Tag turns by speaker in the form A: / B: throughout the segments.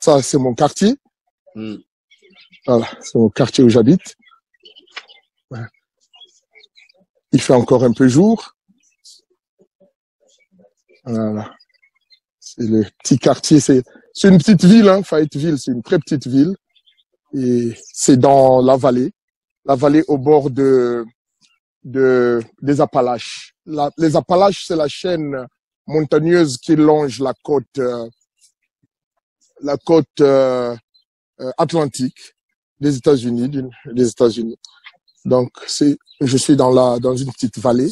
A: Ça, c'est mon quartier.
B: Hmm.
A: Voilà, c'est mon quartier où j'habite. Ouais. Il fait encore un peu jour. Voilà. C'est le petit quartier. C'est une petite ville, hein, Fayetteville. C'est une très petite ville. Et c'est dans la vallée au bord des Appalaches. Les Appalaches, c'est la chaîne montagneuse qui longe la côte atlantique des États-Unis, Donc, je suis dans une petite vallée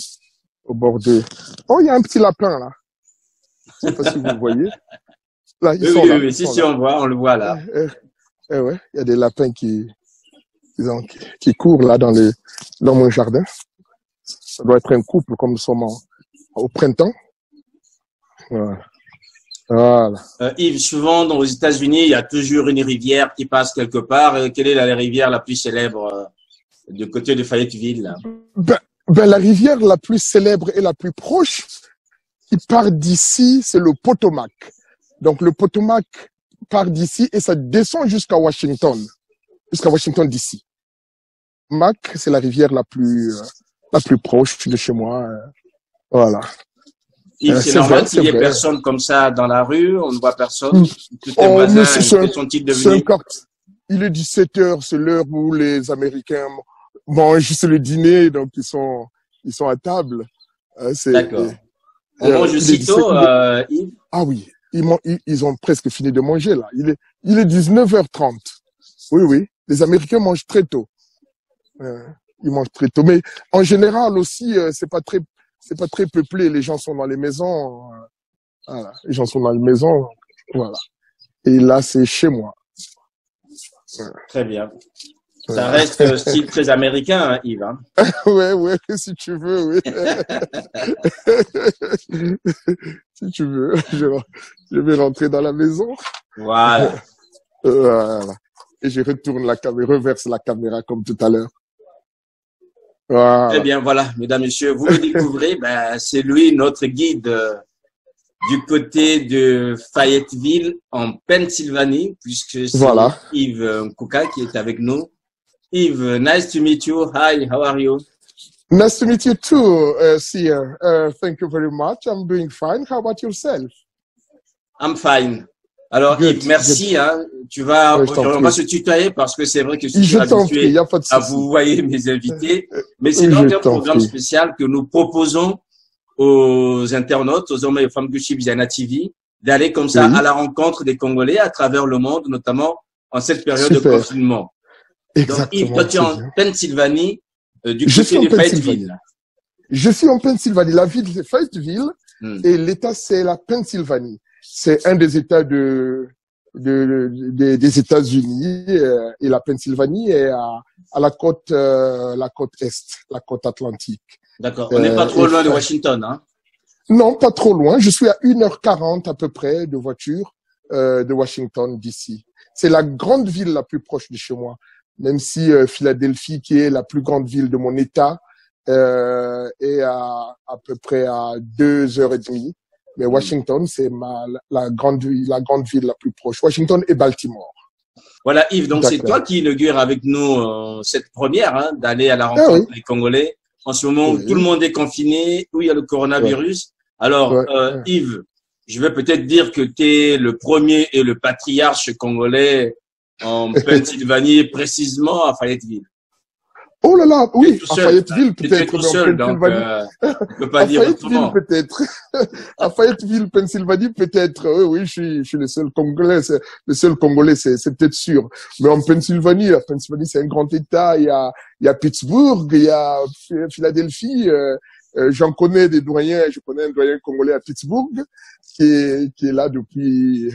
A: au bord de. Oh, il y a un petit lapin là. Je sais pas si vous le voyez. Là, ils sont là.
B: Oui, si, on le voit là.
A: Ouais, il y a des lapins qui courent là dans mon jardin. Ça doit être un couple comme nous sommes au printemps. Voilà.
B: Yves, souvent aux États-Unis, il y a toujours une rivière qui passe quelque part. Quelle est la rivière la plus célèbre du côté de Fayetteville là?
A: La rivière la plus célèbre et la plus proche qui part d'ici, c'est le Potomac. Donc le Potomac part d'ici et ça descend jusqu'à Washington DC. Mac, c'est la rivière la plus proche de chez moi. Voilà.
B: Yves, c'est normal qu'il y ait personne comme ça dans la rue, on ne voit personne. Tous tes voisins, quels sont-ils devenus?
A: Il est 17h, c'est l'heure où les Américains mangent juste le dîner, donc ils sont à table.
B: D'accord. On mange aussitôt, Yves?
A: Ah oui, ils ont presque fini de manger là. Il est 19h30. Oui. Les Américains mangent très tôt. Ils mangent très tôt. Mais en général aussi, c'est pas très peuplé. Les gens sont dans les maisons. Voilà. Les gens sont dans les maisons. Voilà. Et là, c'est chez moi.
B: Très bien. Ça reste style très américain, hein, Yves. Hein?
A: Ouais, si tu veux, oui. Si tu veux, je vais rentrer dans la maison.
B: Voilà.
A: Voilà. Et je reverse la caméra comme tout à l'heure. Voilà.
B: Très bien, voilà, mesdames, messieurs, vous le découvrez, c'est lui, notre guide du côté de Fayetteville, en Pennsylvanie, puisque c'est Yves Nkouka qui est avec nous. Yves, nice to meet you. Hi, how are you?
A: Nice to meet you too, Sia. Thank you very much. I'm doing fine. How about yourself?
B: I'm fine. Alors, good, Yves, merci. Hein. On va se tutoyer parce que c'est vrai que je suis habitué à vous voyer mes invités. Mais c'est donc un programme spécial que nous proposons aux internautes, aux hommes et aux femmes que suivent Viana TV, d'aller comme ça à la rencontre des Congolais à travers le monde, notamment en cette période de confinement.
A: Exactement.
B: Donc, Yves, toi, tu es en Pennsylvanie, du côté de Fayetteville.
A: Je suis en Pennsylvanie. La ville, c'est Fayetteville et l'État, c'est la Pennsylvanie. C'est un des États des États-Unis et la Pennsylvanie est à la côte est, la côte atlantique.
B: D'accord. On n'est pas trop loin de Washington, hein?
A: Non, pas trop loin. Je suis à 1h40 à peu près de voiture de Washington DC. C'est la grande ville la plus proche de chez moi. Même si Philadelphie, qui est la plus grande ville de mon État, est à peu près à 2h30. Mais Washington, c'est la grande ville la plus proche. Washington et Baltimore.
B: Voilà, Yves. Donc, c'est toi qui inaugure avec nous cette première, hein, d'aller à la rencontre des Congolais. En ce moment où tout le monde est confiné, où il y a le coronavirus. Alors, Yves, je vais peut-être dire que tu es le premier et le patriarche congolais en Pennsylvanie, précisément à Fayetteville.
A: Oh là là, oui, à Fayetteville peut-être.
B: Tu es tout seul, donc tu peux pas dire autrement.
A: Peut-être. À Fayetteville, Pennsylvanie, peut-être. Oui, je suis le seul Congolais. Le seul Congolais, c'est peut-être sûr. Mais en Pennsylvanie, la Pennsylvanie, c'est un grand État. Il y a Pittsburgh, il y a Philadelphie. J'en connais des doyens. Je connais un doyen congolais à Pittsburgh qui est là depuis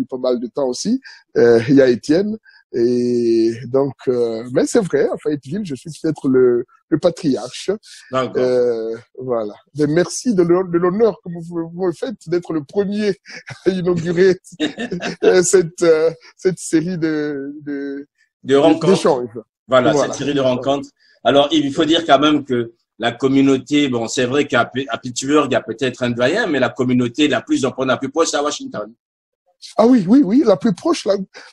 A: pas mal de temps aussi. Il y a Étienne. Et donc, mais c'est vrai, à Fayetteville, je suis peut-être le patriarche. Voilà. Mais merci de l'honneur que vous me faites d'être le premier à inaugurer cette série de
B: rencontres.
A: D'échanges.
B: Voilà, cette série de rencontres. Alors, il faut dire quand même que la communauté, bon, c'est vrai qu'à Pittsburgh, il y a peut-être un doyen, mais la communauté la plus importante, la plus proche, c'est à Washington.
A: Ah oui, oui, oui, la plus proche,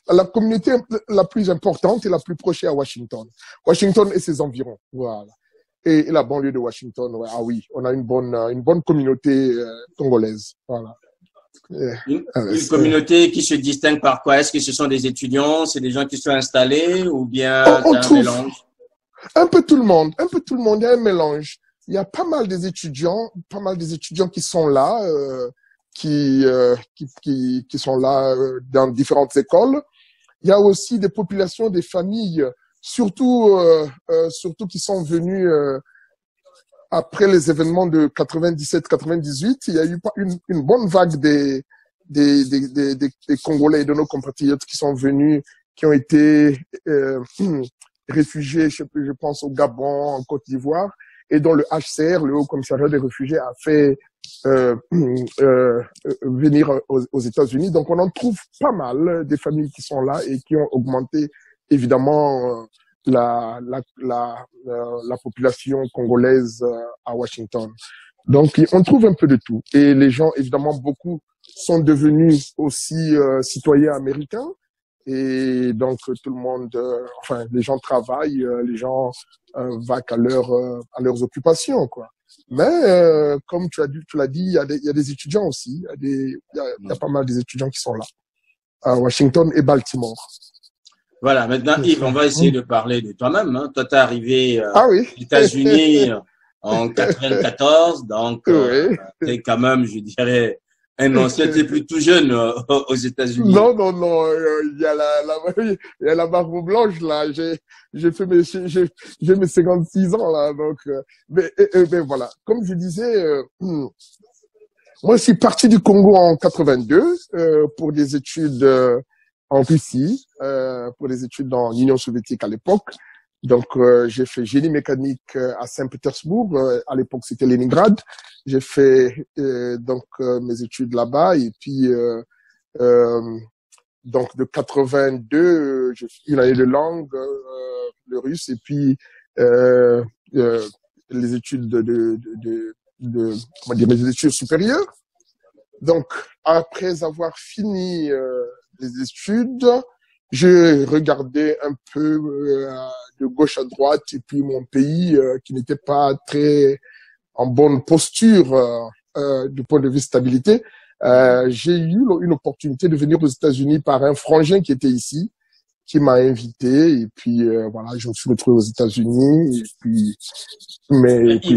A: la communauté la plus importante et la plus proche est à Washington. Washington et ses environs, voilà. Et la banlieue de Washington, ouais, ah oui, on a une bonne communauté congolaise, voilà.
B: Une communauté qui se distingue par quoi? Est-ce que ce sont des étudiants, c'est des gens qui sont installés ou bien
A: on
B: un
A: trouve
B: mélange?
A: un peu tout le monde, il y a un mélange. Il y a pas mal des étudiants qui sont là, qui sont là dans différentes écoles. Il y a aussi des populations, des familles, surtout qui sont venues après les événements de 97-98. Il y a eu une bonne vague des Congolais et de nos compatriotes qui sont venus, qui ont été réfugiés, je pense au Gabon, en Côte d'Ivoire, et dont le HCR, le Haut Commissariat des réfugiés, a fait venir aux États-Unis. Donc on en trouve pas mal des familles qui sont là et qui ont augmenté évidemment la population congolaise à Washington. Donc on trouve un peu de tout. Et les gens, évidemment, beaucoup sont devenus aussi citoyens américains. Et donc tout le monde, enfin les gens travaillent, les gens vaquent à leurs occupations, quoi. Mais comme tu l'as dit, il y a des étudiants aussi, il y a pas mal des étudiants qui sont là à Washington et Baltimore.
B: Voilà, maintenant Yves, on va essayer de parler de toi-même. Hein. Toi, t'es arrivé
A: oui.
B: aux États-Unis en 94, donc
A: oui.
B: t'es quand même, je dirais, un ancien, t'es plus tout jeune aux États-Unis.
A: Non, il y a la barbe blanche là. J'ai mes 56 ans là, donc. Mais voilà, comme je disais, moi je suis parti du Congo en 82 pour des études en Russie, pour des études dans l'Union soviétique à l'époque. Donc j'ai fait génie mécanique à Saint-Pétersbourg. À l'époque c'était Leningrad. J'ai fait donc mes études là-bas et puis donc de 82 j'ai fait une année de langue, le russe, et puis les études comment dire, mes études supérieures. Donc après avoir fini les études, j'ai regardé un peu de gauche à droite et puis mon pays qui n'était pas très en bonne posture du point de vue stabilité. J'ai eu une opportunité de venir aux États-Unis par un frangin qui était ici, qui m'a invité, et puis voilà, je me suis retrouvé aux États-Unis, et puis je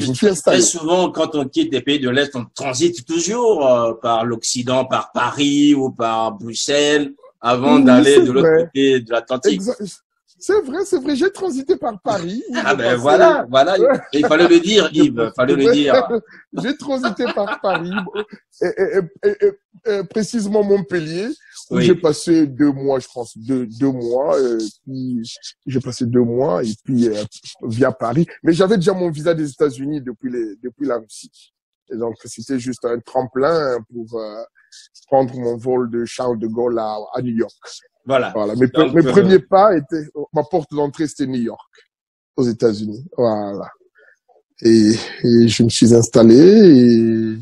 A: me suis installé.
B: Très souvent, quand on quitte les pays de l'Est, on transite toujours par l'Occident, par Paris ou par Bruxelles, avant d'aller de l'autre côté de l'Atlantique.
A: C'est vrai. J'ai transité par Paris.
B: Ah ben voilà. Il fallait le dire, Yves, fallait le dire.
A: J'ai transité par Paris, et précisément Montpellier, où j'ai passé 2 mois, je pense, 2 mois. Puis j'ai passé 2 mois et puis via Paris. Mais j'avais déjà mon visa des États-Unis depuis la Russie. Et donc c'était juste un tremplin pour prendre mon vol de Charles de Gaulle à New York.
B: Voilà.
A: Mes premiers pas ma porte d'entrée, c'était New York, aux États-Unis. Voilà. Et je me suis installé, et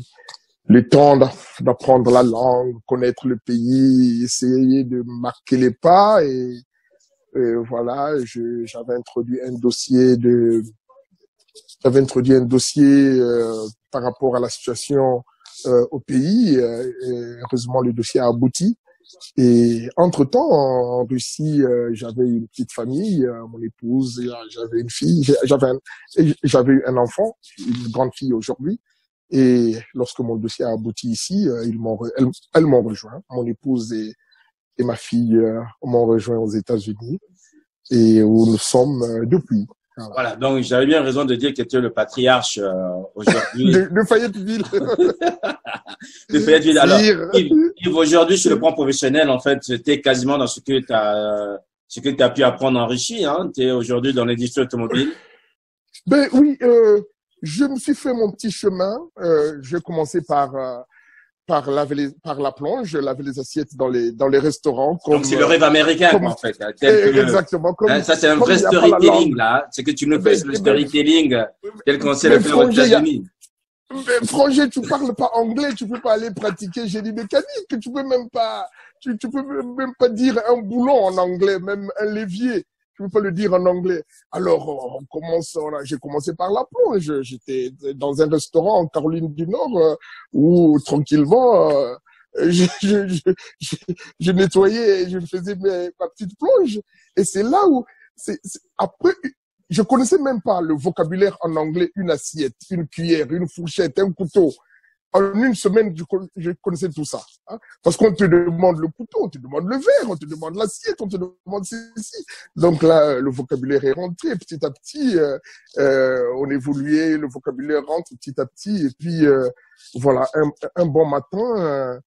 A: le temps d'apprendre la langue, connaître le pays, essayer de marquer les pas, et voilà, j'avais introduit un dossier par rapport à la situation au pays. Et heureusement, le dossier a abouti. Et entre-temps, en Russie, j'avais une petite famille, mon épouse, j'avais une fille, j'avais eu un enfant, une grande fille aujourd'hui. Et lorsque mon dossier a abouti ici, elles m'ont rejoint. Mon épouse et ma fille m'ont rejoint aux États-Unis, et où nous sommes depuis.
B: Voilà, donc j'avais bien raison de dire que tu es le patriarche aujourd'hui.
A: de Fayetteville.
B: De Fayetteville. Alors, Yves, aujourd'hui, sur le plan professionnel, en fait, tu es quasiment dans ce que tu as pu apprendre en Russie. Hein? Tu es aujourd'hui dans l'industrie automobile.
A: Ben oui, je me suis fait mon petit chemin. J'ai commencé par la plonge, laver les assiettes dans les restaurants.
B: Donc c'est le rêve américain, en fait.
A: Exactement.
B: Ça c'est un vrai storytelling là. C'est que tu nous fais le storytelling tel qu'on sait le faire aux États-Unis.
A: Mais Frangé, tu parles pas anglais, tu peux pas aller pratiquer génie mécanique, tu peux même pas, tu peux même pas dire un boulon en anglais, même un levier. Tu peux pas le dire en anglais. Alors, j'ai commencé par la plonge. J'étais dans un restaurant en Caroline du Nord, où tranquillement, je nettoyais, je faisais ma petite plonge. Et c'est là où, après, je connaissais même pas le vocabulaire en anglais, une assiette, une cuillère, une fourchette, un couteau. En une semaine, je connaissais tout ça. Hein? Parce qu'on te demande le couteau, on te demande le verre, on te demande l'assiette, on te demande ceci. Donc là, le vocabulaire est rentré petit à petit. On évoluait, le vocabulaire rentre petit à petit. Et puis, voilà, un bon matin,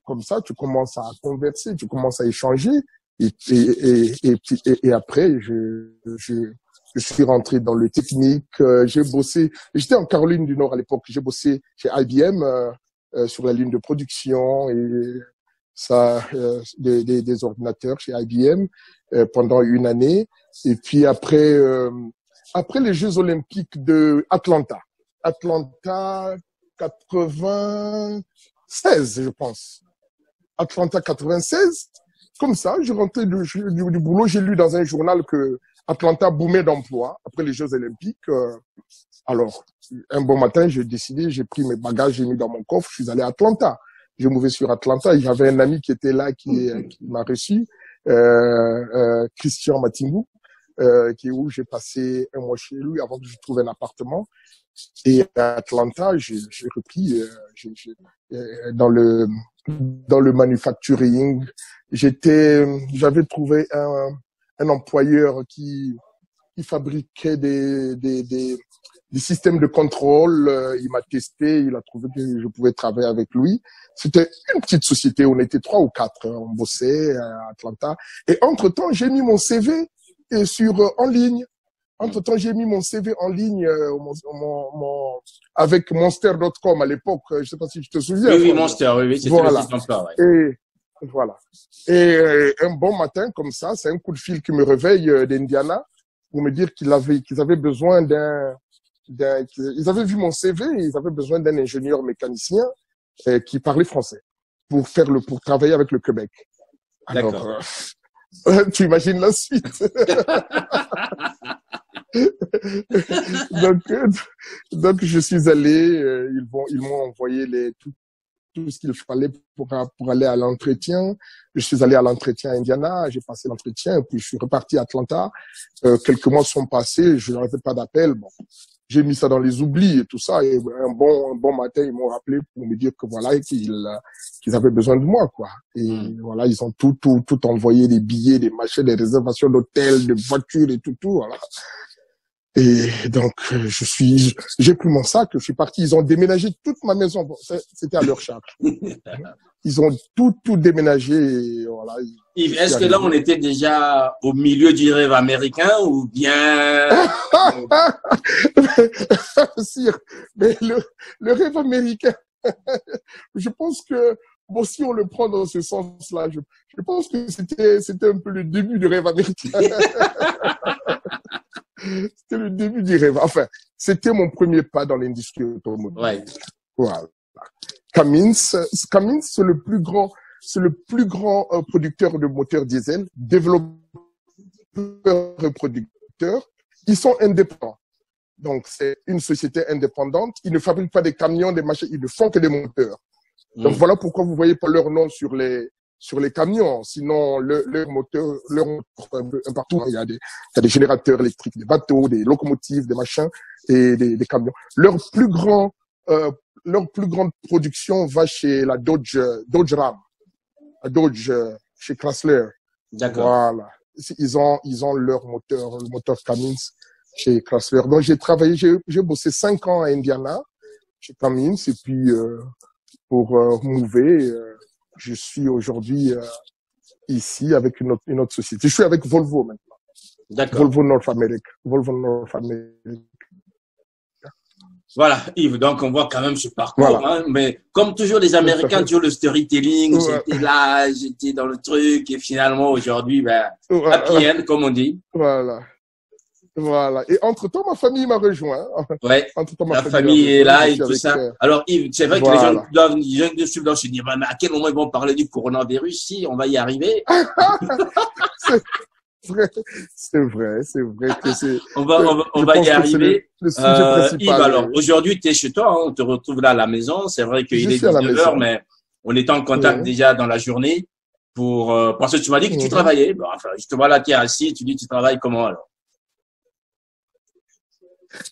A: comme ça, tu commences à converser, tu commences à échanger. Et après, je suis rentré dans le technique, j'ai bossé, j'étais en Caroline du Nord à l'époque, j'ai bossé chez IBM sur la ligne de production et ça des ordinateurs chez IBM pendant une année. Et puis après les Jeux Olympiques de Atlanta 96, je pense. Atlanta 96, comme ça, je rentrais du boulot, j'ai lu dans un journal que Atlanta boomait d'emploi après les Jeux Olympiques. Alors, un bon matin, j'ai décidé, j'ai pris mes bagages, j'ai mis dans mon coffre, je suis allé à Atlanta. J'ai mouvé sur Atlanta. Il y avait un ami qui était là, qui m'a reçu, Christian Matingou, où j'ai passé un mois chez lui avant que je trouve un appartement. Et à Atlanta, j'ai repris dans le manufacturing. J'avais trouvé un employeur qui fabriquait des systèmes de contrôle. Il m'a testé, il a trouvé que je pouvais travailler avec lui. C'était une petite société, on était 3 ou 4, on bossait à Atlanta. Et entre-temps, j'ai mis mon CV en ligne. Entre-temps, j'ai mis mon CV en ligne avec Monster.com à l'époque. Je sais pas si tu te souviens.
B: Oui, Monster, oui, c'était
A: voilà.
B: Le site d'emploi, ouais.
A: Et voilà. Et un bon matin comme ça, c'est un coup de fil qui me réveille d'Indiana pour me dire qu'ils avaient besoin ils avaient vu mon CV et ils avaient besoin d'un ingénieur mécanicien qui parlait français pour travailler avec le Québec. Alors, tu imagines la suite. donc je suis allé, ils m'ont envoyé tout ce qu'il fallait pour aller à l'entretien. Je suis allé à l'entretien à Indiana, j'ai passé l'entretien, puis je suis reparti à Atlanta. Quelques mois sont passés, je n'avais pas d'appel. Bon, j'ai mis ça dans les oublis et tout ça. Et un bon matin, ils m'ont rappelé pour me dire que voilà, qu'ils avaient besoin de moi, quoi. Et voilà, ils ont tout envoyé, des billets, des machins, des réservations d'hôtels, de voitures et tout, voilà. Et donc, j'ai pris mon sac, je suis parti. Ils ont déménagé toute ma maison. Bon, c'était à leur charge. Ils ont tout déménagé. Et voilà.
B: Yves, est-ce que là, on était déjà au milieu du rêve américain ou bien...
A: Sire, mais le rêve américain, je pense que, bon, si on le prend dans ce sens-là, je pense que c'était un peu le début du rêve américain. C'était le début du rêve. Enfin, c'était mon premier pas dans l'industrie automobile.
B: Ouais.
A: Voilà. Cummins, c'est le plus grand producteur de moteurs diesel, développeur et producteur. Ils sont indépendants. Donc, c'est une société indépendante. Ils ne fabriquent pas des camions, des machines. Ils ne font que des moteurs. Donc, voilà pourquoi vous voyez pas leur nom sur les camions. Sinon, leur moteur partout, il y a des générateurs électriques, des bateaux, des locomotives, des machins et des camions. Leur plus grande production va chez la Dodge Ram. La Dodge, chez Chrysler.
B: D'accord.
A: Voilà. Ils ont leur moteur, le moteur Cummins chez Chrysler. Donc, j'ai bossé 5 ans à Indiana, chez Cummins, et puis, pour mouver, je suis aujourd'hui ici avec une autre société. Je suis avec Volvo maintenant.
B: D'accord.
A: Volvo North America.
B: Voilà, Yves, donc on voit quand même ce parcours. Voilà. Hein, mais comme toujours, les Américains, toujours le storytelling, j'étais là, j'étais dans le truc, et finalement aujourd'hui, happy end, comme on dit.
A: Voilà. Voilà. Et entre-temps, ma famille m'a rejoint.
B: Ouais.
A: Entre-temps,
B: la famille est là et tout ça. Alors, Yves, c'est vrai que les gens doivent se dire, mais à quel moment ils vont parler du coronavirus? Si, on va y arriver.
A: C'est vrai que c'est.
B: On va y arriver. Le sujet principal. Yves, alors, aujourd'hui, tu es chez toi, hein, on te retrouve là à la maison. C'est vrai qu'il est 19h, mais on est en contact déjà dans la journée parce que tu m'as dit que tu travaillais. Bon, enfin, je te vois là, tu es assis, tu dis tu travailles comment alors?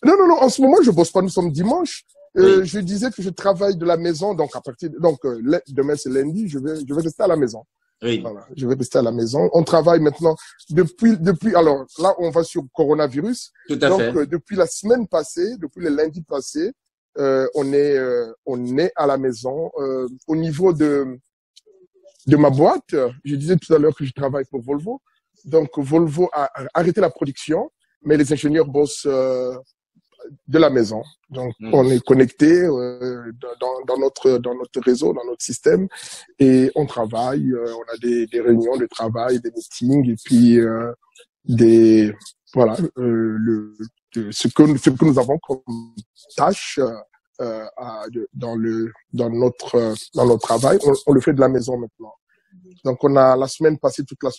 A: Non, en ce moment, je bosse pas, nous sommes dimanche. Je disais que je travaille de la maison, donc demain c'est lundi, je vais rester à la maison.
B: Oui.
A: Voilà, je vais rester à la maison. On travaille maintenant depuis, alors là, on va sur coronavirus.
B: Tout à fait.
A: Donc, depuis la semaine passée, depuis le lundi passé, on est à la maison. Au niveau de ma boîte, je disais tout à l'heure que je travaille pour Volvo. Donc, Volvo a arrêté la production, mais les ingénieurs bossent de la maison. Donc, on est connecté dans notre réseau, dans notre système, et on travaille. On a des réunions de travail, des meetings, et puis ce que nous avons comme tâche dans notre travail, on le fait de la maison maintenant. Donc, on a la semaine passée, toute la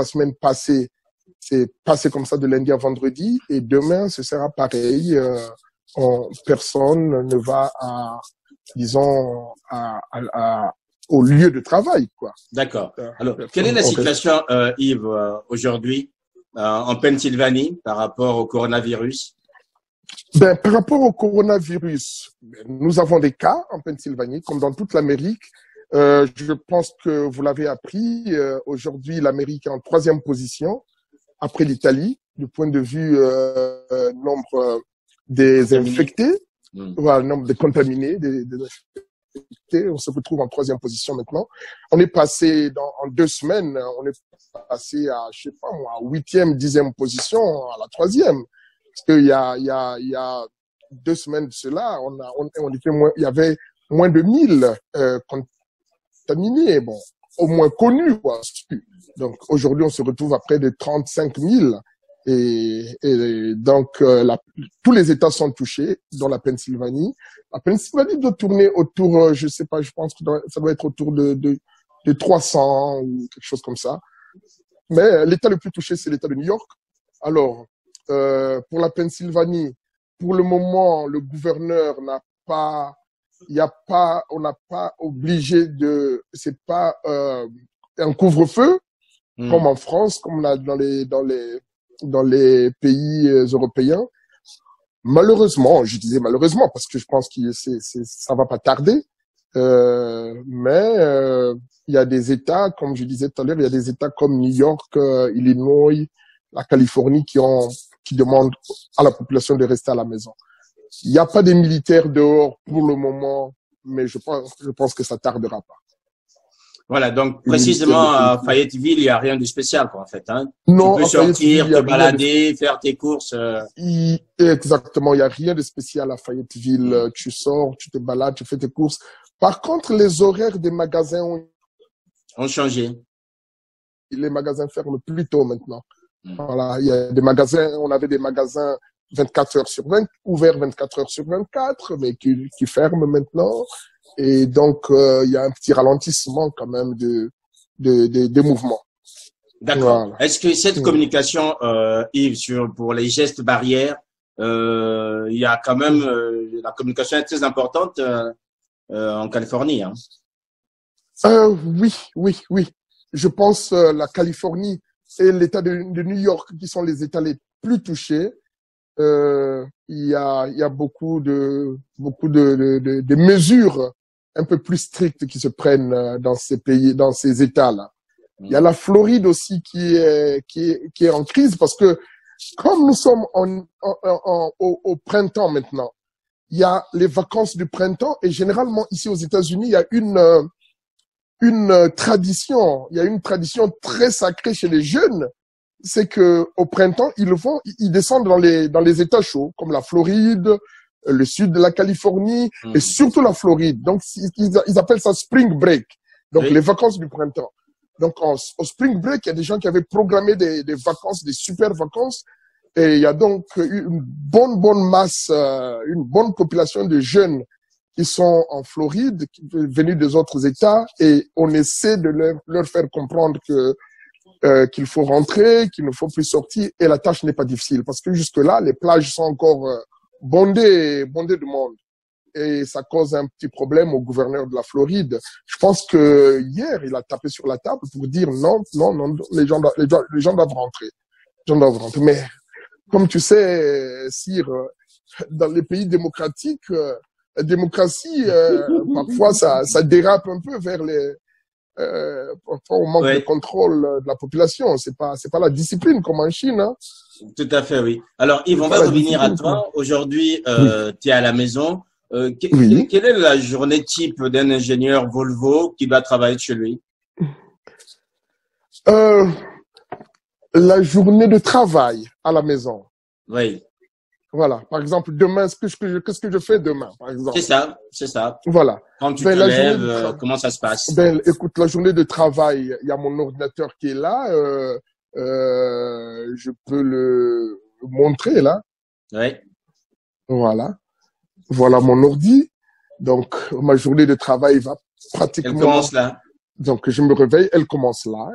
A: semaine passée. C'est passé comme ça de lundi à vendredi, et demain ce sera pareil. Personne ne va au lieu de travail, quoi.
B: D'accord. Alors, quelle est la situation, Yves, aujourd'hui en Pennsylvanie par rapport au coronavirus?
A: Par rapport au coronavirus, nous avons des cas en Pennsylvanie, comme dans toute l'Amérique. Je pense que vous l'avez appris. Aujourd'hui, l'Amérique est en 3e position. Après l'Italie, du point de vue nombre des infectés, voilà, nombre de contaminés, des infectés, on se retrouve en 3e position maintenant. On est passé en 2 semaines, on est passé à, je sais pas moi, 8e, 10e position, à la 3e. Parce qu'il y a 2 semaines de cela, il y avait moins de 1000 contaminés, bon, au moins connus, quoi. Donc, aujourd'hui, on se retrouve à près de 35 000. Et donc, tous les États sont touchés, dont la Pennsylvanie. La Pennsylvanie doit tourner autour, je sais pas, je pense que ça doit être autour de 300 ou quelque chose comme ça. Mais l'État le plus touché, c'est l'État de New York. Alors, pour la Pennsylvanie, pour le moment, le gouverneur on n'a pas obligé c'est pas un couvre-feu, comme en France, comme on a dans les pays européens. Malheureusement, je disais malheureusement parce que je pense que ça va pas tarder. Mais il y a des États, comme je disais tout à l'heure, il y a des États comme New York, Illinois, la Californie qui demandent à la population de rester à la maison. Il n'y a pas de militaires dehors pour le moment, mais je pense que ça tardera pas.
B: Voilà, donc précisément à Fayetteville, il n'y a rien de spécial, quoi, en fait. Hein.
A: Non,
B: tu peux sortir, te balader, faire tes courses.
A: Exactement, il n'y a rien de spécial à Fayetteville. Tu sors, tu te balades, tu fais tes courses. Par contre, les horaires des magasins
B: ont changé.
A: Les magasins ferment plus tôt maintenant. Voilà, il y a des magasins, on avait des magasins 24 heures sur 20, ouverts 24 heures sur 24, mais qui ferment maintenant. Et donc, il y a un petit ralentissement quand même de mouvements.
B: D'accord. Voilà. Est-ce que cette communication, Yves, pour les gestes barrières, il y a quand même la communication est très importante en Californie, hein?
A: Oui. Je pense la Californie et l'État de New York qui sont les États les plus touchés. Il y a beaucoup de mesures un peu plus strictes qui se prennent dans ces pays, dans ces États-là. Il y a la Floride aussi qui est en crise parce que comme nous sommes au printemps maintenant, il y a les vacances du printemps et généralement ici aux États-Unis, il y a une tradition très sacrée chez les jeunes, c'est que au printemps, ils descendent dans les États chauds comme la Floride, le sud de la Californie et surtout la Floride. Donc ils appellent ça spring break. Donc les vacances du printemps. Donc au spring break, il y a des gens qui avaient programmé des vacances, des super vacances Et il y a donc une bonne masse, une bonne population de jeunes qui sont en Floride, venus des autres États, et on essaie de leur faire comprendre que qu'il faut rentrer, qu'il ne faut plus sortir, et la tâche n'est pas difficile, parce que jusque-là, les plages sont encore bondées de monde. Et ça cause un petit problème au gouverneur de la Floride. Je pense que hier, il a tapé sur la table pour dire non, les gens doivent rentrer. Les gens doivent rentrer. Mais comme tu sais, Sire, dans les pays démocratiques, la démocratie, parfois, ça dérape un peu vers parfois on manque de contrôle de la population. C'est pas la discipline comme en Chine, hein.
B: Tout à fait, oui. Alors, Yves, on va revenir à toi. Aujourd'hui, tu es à la maison. Quelle est la journée type d'un ingénieur Volvo qui doit travailler chez lui?
A: La journée de travail à la maison.
B: Oui.
A: Voilà. Par exemple, demain, qu'est-ce que je fais demain, par exemple?
B: C'est ça.
A: Voilà.
B: Quand tu te lèves, comment ça se passe?
A: Écoute, la journée de travail, il y a mon ordinateur qui est là. Je peux le montrer là.
B: Oui.
A: Voilà. Voilà mon ordi. Donc, ma journée de travail va pratiquement…
B: Elle commence là.
A: Donc, je me réveille, elle commence là.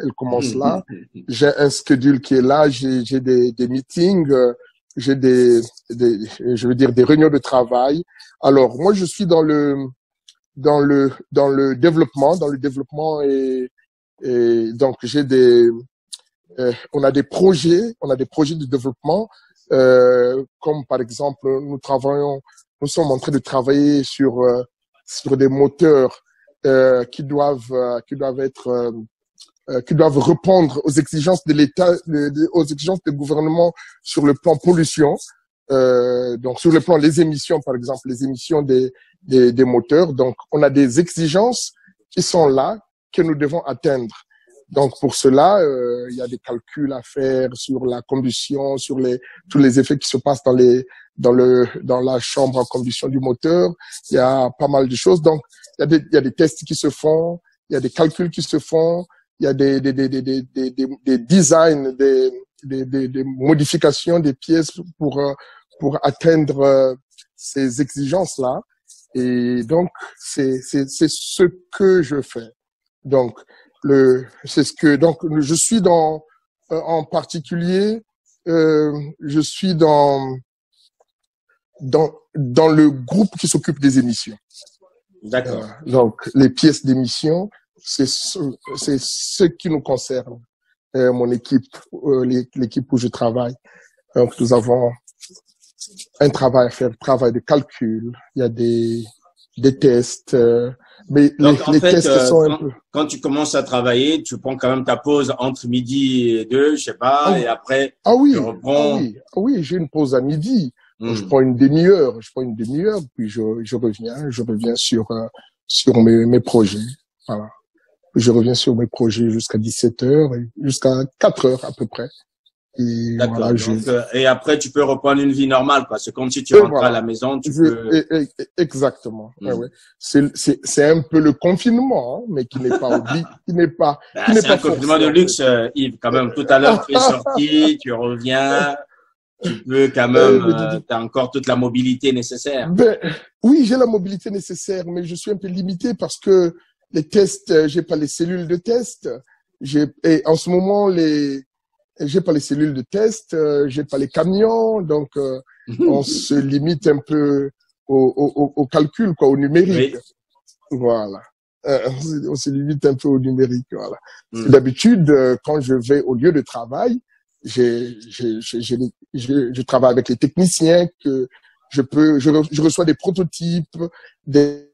A: J'ai un schedule qui est là, j'ai des meetings, j'ai des réunions de travail. Alors, moi, je suis dans le développement et donc on a des projets de développement, comme par exemple, nous sommes en train de travailler sur des moteurs qui doivent répondre aux exigences de l'État, aux exigences du gouvernement sur le plan pollution, donc sur le plan des émissions, par exemple, les émissions des moteurs. Donc, on a des exigences qui sont là, que nous devons atteindre. Donc, pour cela, il y a des calculs à faire sur la combustion, sur tous les effets qui se passent dans la chambre à combustion du moteur. Il y a pas mal de choses. Donc, il y a des tests qui se font, il y a des calculs qui se font, il y a des designs, des modifications des pièces pour atteindre ces exigences-là. Et donc, c'est ce que je fais. Donc, je suis en particulier, je suis dans le groupe qui s'occupe des émissions.
B: D'accord.
A: Donc, les pièces d'émission, c'est ce qui nous concerne. Mon équipe, l'équipe où je travaille. Donc, nous avons un travail à faire, travail de calcul. Il y a des tests, mais
B: donc,
A: les tests sont un peu…
B: Quand tu commences à travailler, tu prends quand même ta pause entre midi et 2, je sais pas, et après, tu reprends…
A: Ah oui, j'ai une pause à midi. Je prends une demi-heure, puis je reviens sur mes projets. Voilà. Je reviens sur mes projets jusqu'à 17h et jusqu'à 4h à peu près.
B: D'accord. Voilà, et après, tu peux reprendre une vie normale, quoi. C'est comme si tu rentrais à la maison, tu peux…
A: Exactement. Ouais. C'est un peu le confinement, hein, mais qui n'est pas
B: c'est un confinement de luxe, Yves, quand même. Tout à l'heure, tu es sorti, tu reviens. Tu peux quand même, tu as encore toute la mobilité nécessaire.
A: Oui, j'ai la mobilité nécessaire, mais je suis un peu limité parce que les tests, j'ai pas les cellules de test. Et en ce moment, j'ai pas les cellules de test, j'ai pas les camions, donc on se limite un peu au calcul, quoi, au numérique. Oui. Voilà. On se limite un peu au numérique, voilà. D'habitude, quand je vais au lieu de travail, je travaille avec les techniciens que je reçois des prototypes, des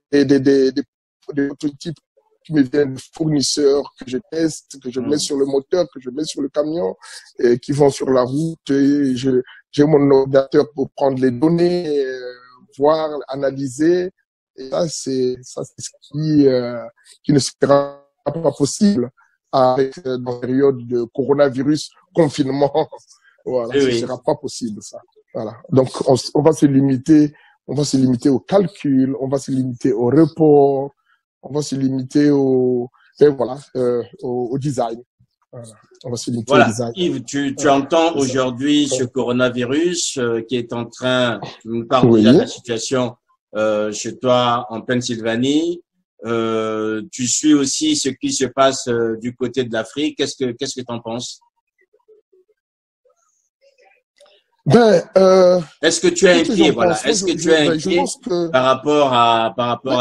A: prototypes qui me viennent de fournisseurs que je teste, que je mets sur le moteur, que je mets sur le camion, et qui vont sur la route. Et j'ai mon ordinateur pour prendre les données, voir, analyser. Et ça, c'est ce qui ne sera pas possible avec dans la période de coronavirus, confinement. Voilà, ce sera pas possible, ça. Voilà. Donc, on va se limiter au calcul, on va se limiter au report, on va se limiter au design. Voilà. On va se limiter
B: voilà.
A: au design.
B: Yves, tu entends aujourd'hui ce coronavirus qui est en train, nous parle
A: Oui.
B: déjà de la situation chez toi en Pennsylvanie. Tu suis aussi ce qui se passe du côté de l'Afrique. Qu'est-ce que tu en penses? Est-ce que tu es inquiet, voilà? Est-ce que tu es inquiet par rapport à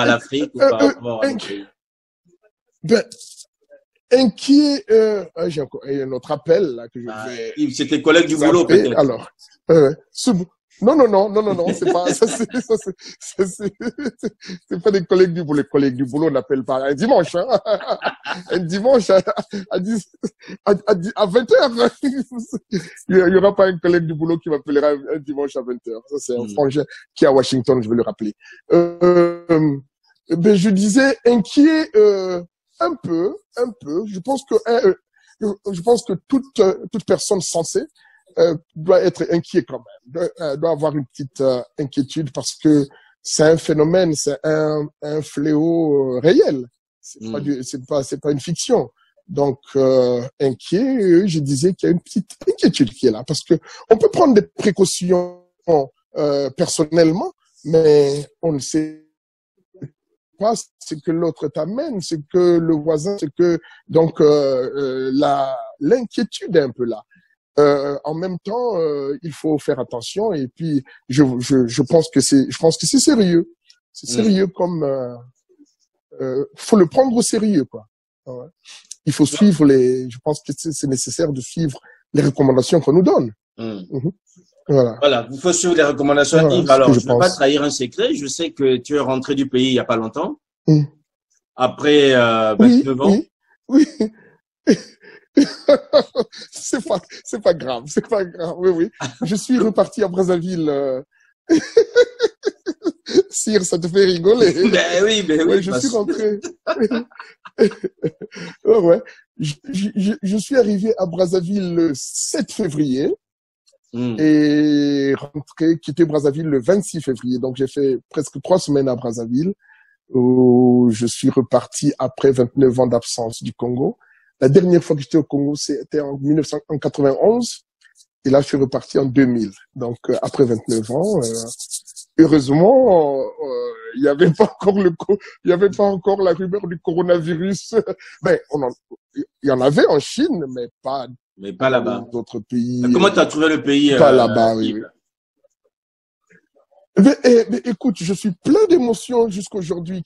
B: l'Afrique ou par rapport à notre pays?
A: Inquiet, j'ai encore un autre appel là que je vais.
B: Yves, c'est tes collègues du boulot peut-être.
A: Alors, non, c'est pas c'est pas des collègues du boulot. Les collègues du boulot n'appellent pas un dimanche, hein. Un dimanche à 20h. Il y aura pas un collègue du boulot qui m'appellera un dimanche à 20h. Ça, c'est un frangin qui est à Washington, je vais le rappeler. Je disais inquiet, un peu. Je pense que toute personne sensée doit être inquiet quand même, doit avoir une petite inquiétude parce que c'est un phénomène, c'est un fléau réel. C'est pas une fiction. Donc inquiet, je disais qu'il y a une petite inquiétude qui est là parce que on peut prendre des précautions personnellement, mais on ne sait pas ce que l'autre t'amène, ce que le voisin, donc l'inquiétude est un peu là. En même temps, il faut faire attention et puis je pense que c'est sérieux. C'est sérieux comme faut le prendre au sérieux quoi. Ouais. Il faut suivre je pense que c'est nécessaire de suivre les recommandations qu'on nous donne.
B: Voilà, il faut suivre les recommandations. Voilà, Yves, alors je ne veux pas trahir un secret, je sais que tu es rentré du pays il n'y a pas longtemps. Après 29 ans.
A: Oui. C'est pas grave. Oui. Je suis reparti à Brazzaville. Sire, ça te fait rigoler.
B: Ben oui.
A: Je suis rentré. Ouais. Je suis arrivé à Brazzaville le 7 février. Et quitté Brazzaville le 26 février. Donc, j'ai fait presque 3 semaines à Brazzaville où je suis reparti après 29 ans d'absence du Congo. La dernière fois que j'étais au Congo, c'était en 1991. Et là, je suis reparti en 2000. Donc, après 29 ans, heureusement, il n'y avait pas encore la rumeur du coronavirus. Ben, il y en avait en Chine, mais pas
B: là-bas.
A: Dans d'autres pays.
B: Comment tu as trouvé le pays?
A: Pas là-bas, oui. Mais écoute, je suis plein d'émotions jusqu'aujourd'hui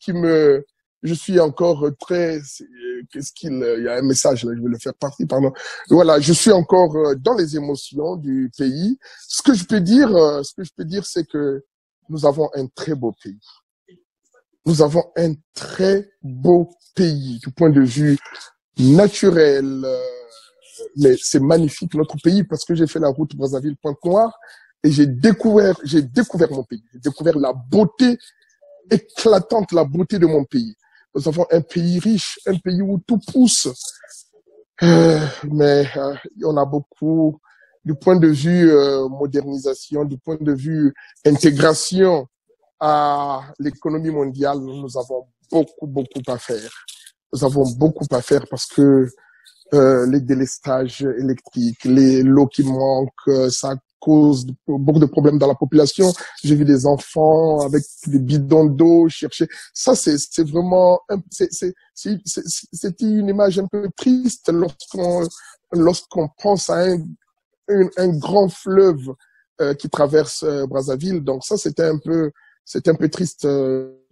A: je suis encore très, il y a un message là, je vais le faire partie, pardon. Voilà, je suis encore dans les émotions du pays. Ce que je peux dire, c'est que nous avons un très beau pays. Nous avons un très beau pays du point de vue naturel. Mais c'est magnifique notre pays parce que j'ai fait la route Brazzaville-Pointe-Noire et j'ai découvert mon pays. J'ai découvert la beauté éclatante, la beauté de mon pays. Nous avons un pays riche, un pays où tout pousse. Mais on a beaucoup, du point de vue modernisation, du point de vue intégration à l'économie mondiale, nous avons beaucoup à faire. Nous avons beaucoup à faire parce que les délestages électriques, l'eau qui manque, ça cause beaucoup de problèmes dans la population. J'ai vu des enfants avec des bidons d'eau chercher. Ça, c'est vraiment, c'était une image un peu triste lorsqu'on pense à un grand fleuve qui traverse Brazzaville. Donc ça, c'était un peu triste.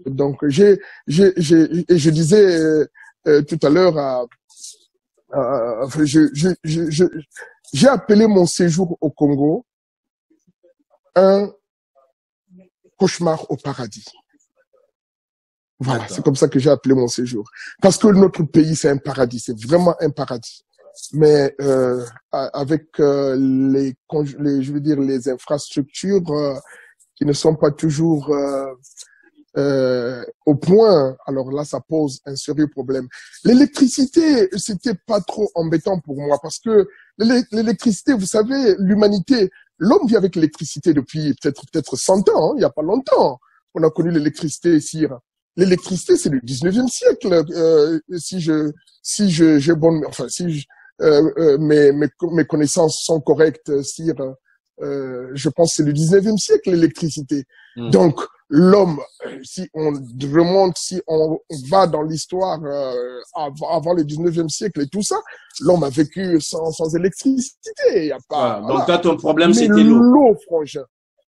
A: Donc et je disais tout à l'heure j'ai appelé mon séjour au Congo un cauchemar au paradis. Voilà, c'est comme ça que j'ai appelé mon séjour. Parce que notre pays, c'est un paradis, c'est vraiment un paradis. Mais avec les infrastructures qui ne sont pas toujours au point, alors là, ça pose un sérieux problème. L'électricité, c'était pas trop embêtant pour moi parce que l'électricité, vous savez, l'humanité, l'homme vit avec l'électricité depuis peut-être 100 ans, hein, il y a pas longtemps. On a connu l'électricité ici. L'électricité, c'est le 19e siècle. mes connaissances sont correctes, sire, je pense que c'est le 19e siècle, l'électricité. Donc, l'homme, si on remonte, si on va dans l'histoire avant le 19e siècle et tout ça, l'homme a vécu sans électricité. Y a pas,
B: voilà. Donc, toi, ton problème, c'était l'eau.
A: L'eau, frangin.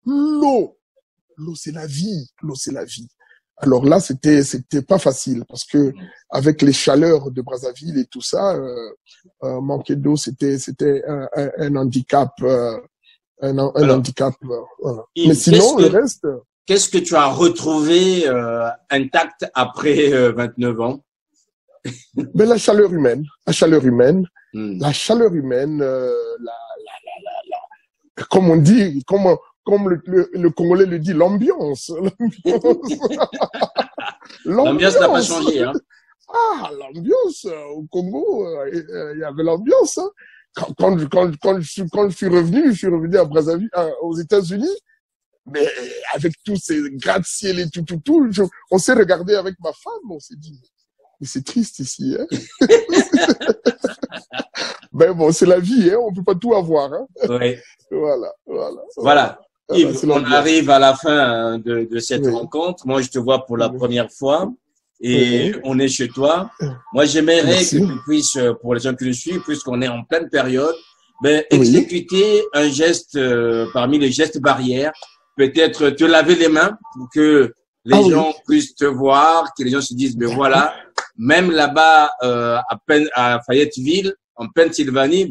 A: L'eau, c'est la vie. L'eau, c'est la vie. Alors là, c'était pas facile parce que avec les chaleurs de Brazzaville et tout ça, manquer d'eau, c'était un handicap, un handicap. Voilà. Mais sinon, le reste.
B: Qu'est-ce que tu as retrouvé intact après 29 ans?
A: Ben la chaleur humaine, la chaleur humaine, comme on dit, comme le Congolais le dit, l'ambiance.
B: L'ambiance n'a pas changé, hein.
A: Ah, l'ambiance au Congo, il y avait l'ambiance. Hein. Quand je suis revenu à Brazzaville, aux États-Unis, mais avec tous ces gratte-ciel et tout, on s'est regardé avec ma femme, on s'est dit, mais c'est triste ici, hein. Ben bon, c'est la vie, hein, on peut pas tout avoir, hein.
B: Oui.
A: Voilà.
B: Yves, on arrive à la fin de cette rencontre. Moi, je te vois pour la première fois et on est chez toi. Moi, j'aimerais que tu puisses, pour les gens qui nous suivent, puisqu'on est en pleine période, exécuter un geste parmi les gestes barrières. Peut-être te laver les mains pour que les gens puissent te voir, que les gens se disent, mais voilà, même là-bas, à Fayetteville, en Pennsylvanie,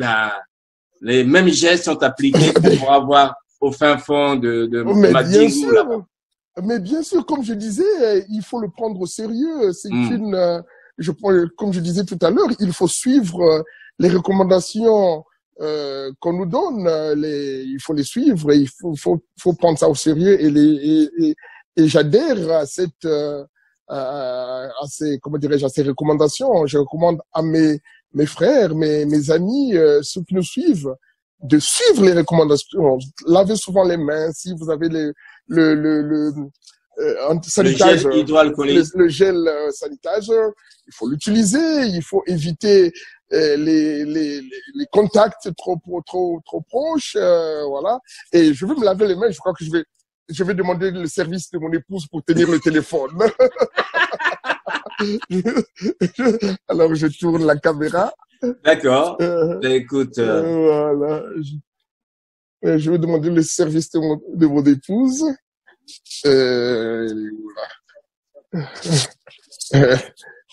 B: les mêmes gestes sont appliqués pour avoir au fin fond de Madingu là-bas.
A: Mais bien sûr, comme je disais, il faut le prendre au sérieux. C'est comme je disais tout à l'heure, il faut suivre les recommandations qu'on nous donne, il faut les suivre, il faut prendre ça au sérieux et j'adhère à ces recommandations. Je recommande à mes frères, mes amis, ceux qui nous suivent, de suivre les recommandations. Lavez souvent les mains si vous avez le
B: gel hydroalcoolique,
A: le gel sanitizer, il faut l'utiliser, il faut éviter les contacts trop proches, voilà. Et je vais me laver les mains. Je crois que je vais demander le service de mon épouse pour tenir le téléphone. Alors je tourne la caméra.
B: D'accord. Écoute.
A: Voilà. Je vais demander le service de mon épouse.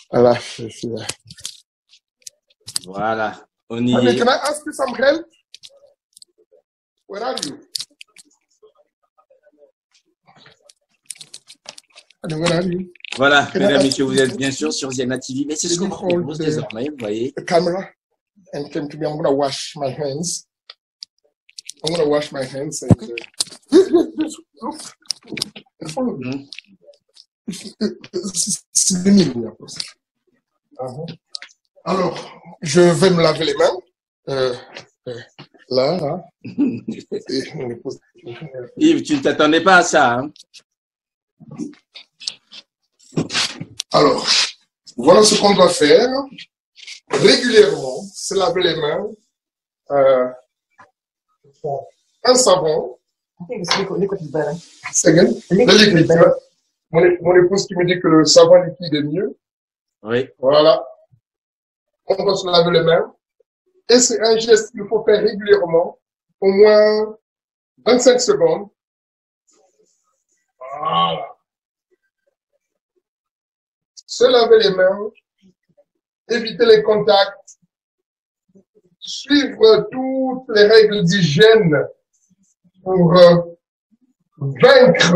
A: Voilà.
B: Voilà, on y
A: est. Can I ask you some help? Where are you? Where are you?
B: Voilà, mesdames et messieurs, vous êtes bien sûr sur Ziana TV, mais c'est ce qu'on propose désormais, vous voyez.
A: The camera and come to me. I'm gonna wash my hands. I'm gonna wash my hands and. C'est mieux. Alors, je vais me laver les mains. Là.
B: Yves, tu ne t'attendais pas à ça, hein?
A: Alors, voilà ce qu'on doit faire régulièrement, se laver les mains. Un savon. C'est bien. Le liquide. Mon épouse qui me dit que le savon liquide est mieux.
B: Oui.
A: Voilà. On doit se laver les mains. Et c'est un geste qu'il faut faire régulièrement, au moins 25 secondes. Voilà. Se laver les mains, éviter les contacts, suivre toutes les règles d'hygiène pour vaincre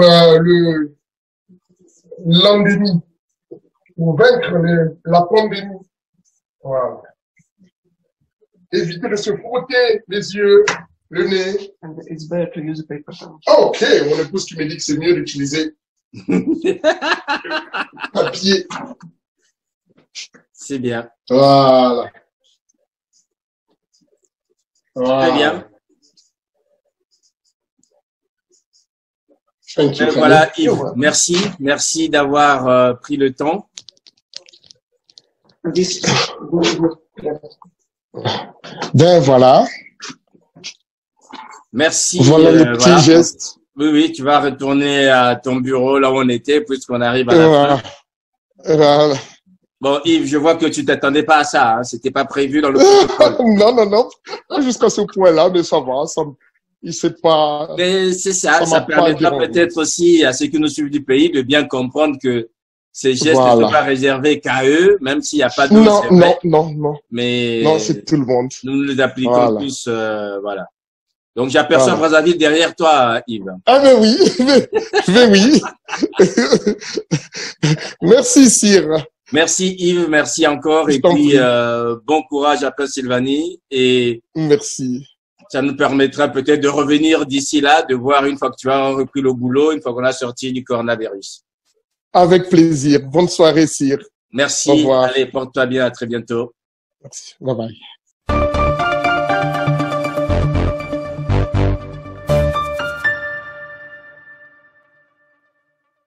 A: l'endémie, pour vaincre la pandémie. Voilà. Éviter de se frotter les yeux, le nez.
C: It's better to use a paper towel.
A: Ok, mon épouse qui me dit que c'est mieux d'utiliser papier.
B: C'est bien.
A: Voilà.
B: Très bien.
A: Voilà,
B: voilà, Yves, merci d'avoir pris le temps.
A: Ben voilà.
B: Merci.
A: Voilà le petit geste.
B: Oui, oui, tu vas retourner à ton bureau là où on était, puisqu'on arrive à la fin.
A: Voilà.
B: Bon, Yves, je vois que tu t'attendais pas à ça, hein. C'était pas prévu dans le protocole.
A: Non. Jusqu'à ce point-là, mais ça va. Il sait pas.
B: Mais c'est ça. Ça permettra peut-être aussi à ceux qui nous suivent du pays de bien comprendre que ces gestes ne sont pas réservés qu'à eux, même s'il n'y a pas de.
A: Non.
B: Mais.
A: Non, c'est tout le monde.
B: Nous les appliquons tous, voilà. Donc, j'aperçois Brazzaville derrière toi, Yves.
A: Ah, mais oui, mais oui. Merci, Sire.
B: Merci, Yves. Merci encore. Et puis, bon courage à Pennsylvanie. Et.
A: Merci.
B: Ça nous permettra peut-être de revenir d'ici là, de voir une fois que tu as repris le boulot, une fois qu'on a sorti du coronavirus.
A: Avec plaisir. Bonne soirée, Sire.
B: Merci. Allez, porte-toi bien. À très bientôt.
A: Merci. Bye bye.